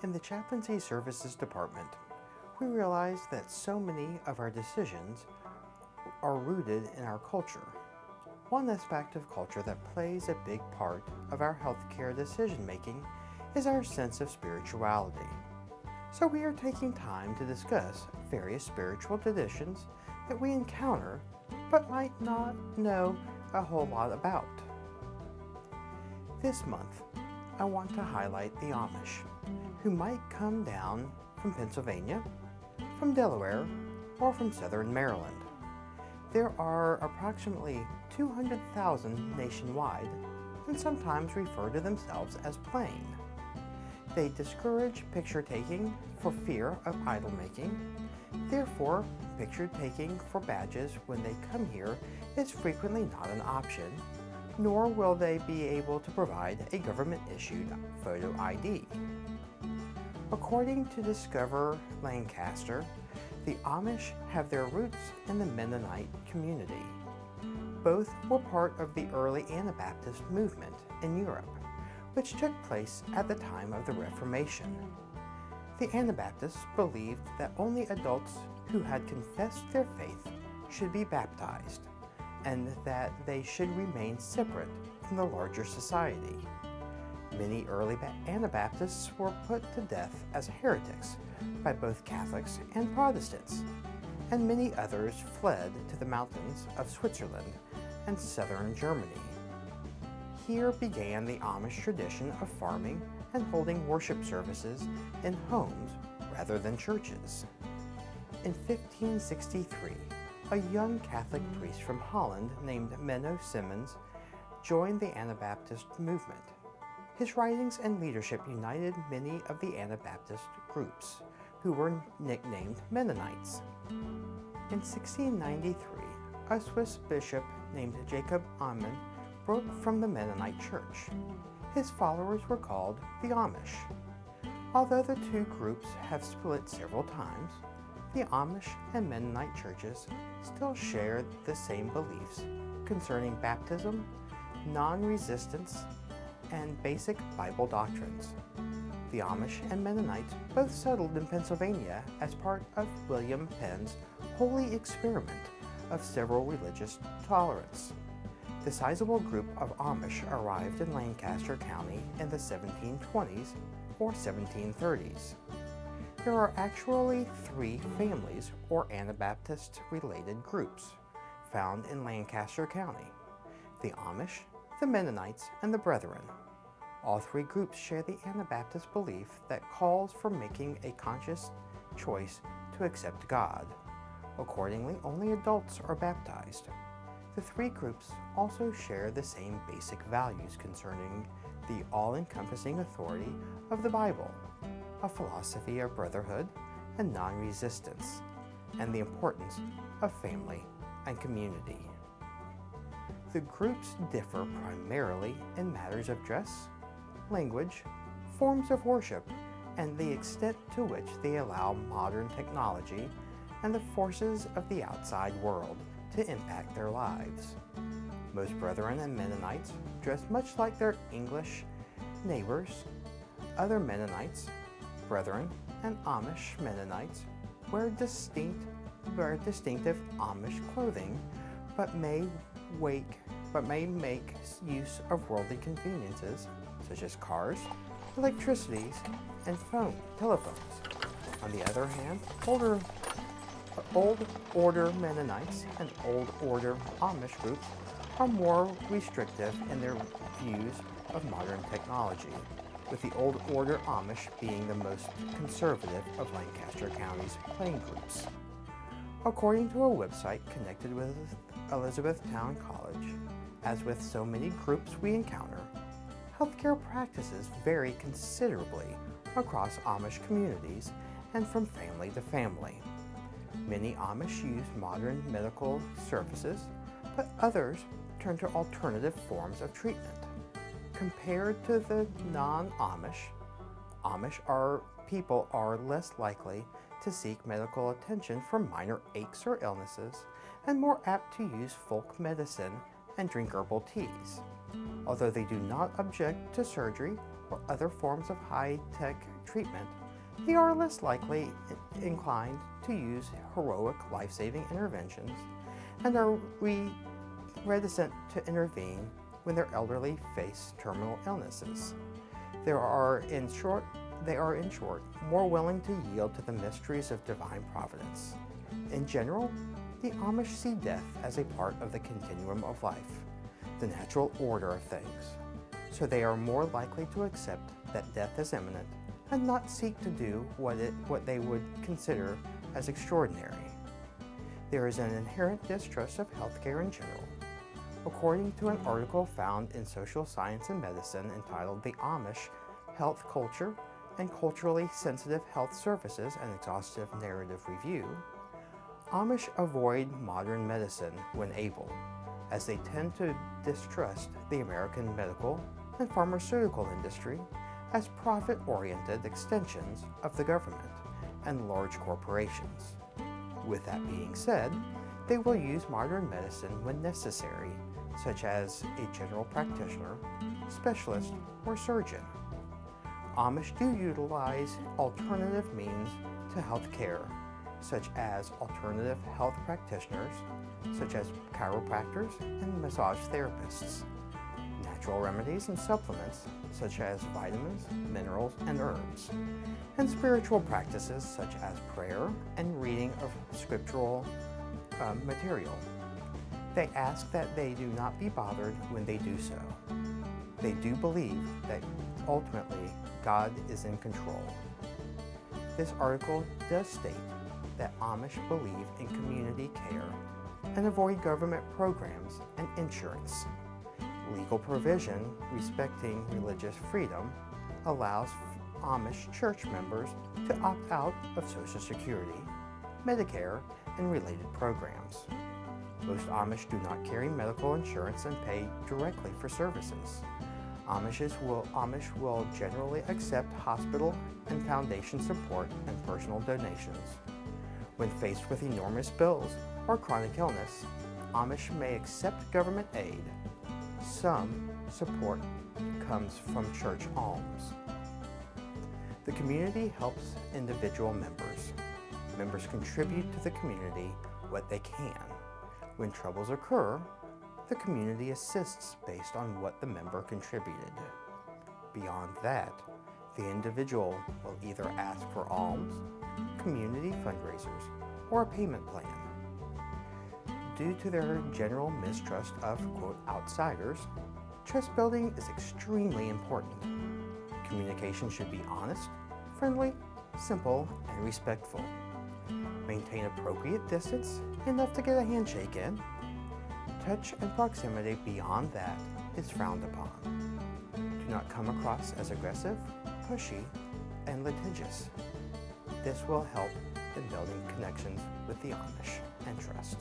In the Chaplaincy Services Department, we realize that so many of our decisions are rooted in our culture. One aspect of culture that plays a big part of our healthcare decision-making is our sense of spirituality. So we are taking time to discuss various spiritual traditions that we encounter but might not know a whole lot about. This month, I want to highlight the Amish, who might come down from Pennsylvania, from Delaware, or from southern Maryland. There are approximately 200,000 nationwide and sometimes refer to themselves as plain. They discourage picture taking for fear of idol making. Therefore, picture taking for badges when they come here is frequently not an option, nor will they be able to provide a government-issued photo ID. According to Discover Lancaster, the Amish have their roots in the Mennonite community. Both were part of the early Anabaptist movement in Europe, which took place at the time of the Reformation. The Anabaptists believed that only adults who had confessed their faith should be baptized, and that they should remain separate from the larger society. Many early Anabaptists were put to death as heretics by both Catholics and Protestants, and many others fled to the mountains of Switzerland and southern Germany. Here began the Amish tradition of farming and holding worship services in homes rather than churches. In 1563, a young Catholic priest from Holland named Menno Simmons joined the Anabaptist movement. His writings and leadership united many of the Anabaptist groups, who were nicknamed Mennonites. In 1693, a Swiss bishop named Jacob Amann broke from the Mennonite church. His followers were called the Amish. Although the two groups have split several times, the Amish and Mennonite churches still share the same beliefs concerning baptism, non-resistance, and basic Bible doctrines. The Amish and Mennonites both settled in Pennsylvania as part of William Penn's holy experiment of several religious tolerance. The sizable group of Amish arrived in Lancaster County in the 1720s or 1730s. There are actually three families or Anabaptist-related groups found in Lancaster County: the Amish, the Mennonites, and the Brethren. All three groups share the Anabaptist belief that calls for making a conscious choice to accept God. Accordingly, only adults are baptized. The three groups also share the same basic values concerning the all-encompassing authority of the Bible, a philosophy of brotherhood and non-resistance, and the importance of family and community. The groups differ primarily in matters of dress, language, forms of worship, and the extent to which they allow modern technology and the forces of the outside world to impact their lives. Most Brethren and Mennonites dress much like their English neighbors. Other Mennonites, Brethren, and Amish Mennonites wear distinctive Amish clothing, but may make use of worldly conveniences such as cars, electricities, and telephones. On the other hand, Old Order Mennonites and Old Order Amish groups are more restrictive in their views of modern technology, with the Old Order Amish being the most conservative of Lancaster County's plain groups. According to a website connected with Elizabethtown College, as with so many groups we encounter, healthcare practices vary considerably across Amish communities and from family to family. Many Amish use modern medical services, but others turn to alternative forms of treatment. Compared to the non-Amish, people are less likely to seek medical attention for minor aches or illnesses and more apt to use folk medicine and drink herbal teas. Although they do not object to surgery or other forms of high-tech treatment, they are less likely inclined to use heroic life-saving interventions and are reticent to intervene when their elderly face terminal illnesses. They are, in short, more willing to yield to the mysteries of divine providence. In general, the Amish see death as a part of the continuum of life, the natural order of things, so they are more likely to accept that death is imminent and not seek to do what they would consider as extraordinary. There is an inherent distrust of healthcare in general. According to an article found in Social Science and Medicine entitled The Amish Health Culture and Culturally Sensitive Health Services, an exhaustive narrative review, Amish avoid modern medicine when able, as they tend to distrust the American medical and pharmaceutical industry as profit-oriented extensions of the government and large corporations. With that being said, they will use modern medicine when necessary, such as a general practitioner, specialist, or surgeon. Amish do utilize alternative means to health care, such as alternative health practitioners, such as chiropractors and massage therapists, natural remedies and supplements, such as vitamins, minerals, and herbs, and spiritual practices such as prayer and reading of scriptural material. They ask that they do not be bothered when they do so. They do believe that ultimately God is in control. This article does state that Amish believe in community care and avoid government programs and insurance. Legal provision respecting religious freedom allows Amish church members to opt out of Social Security, Medicare, and related programs. Most Amish do not carry medical insurance and pay directly for services. Amish will generally accept hospital and foundation support and personal donations. When faced with enormous bills or chronic illness, Amish may accept government aid. Some support comes from church alms. The community helps individual members. Members contribute to the community what they can. When troubles occur, the community assists based on what the member contributed. Beyond that, the individual will either ask for alms, community fundraisers, or a payment plan. Due to their general mistrust of, quote, outsiders, trust building is extremely important. Communication should be honest, friendly, simple, and respectful. Maintain appropriate distance, enough to get a handshake in. Touch and proximity beyond that is frowned upon. Do not come across as aggressive, pushy, and litigious. This will help in building connections with the Amish and trust.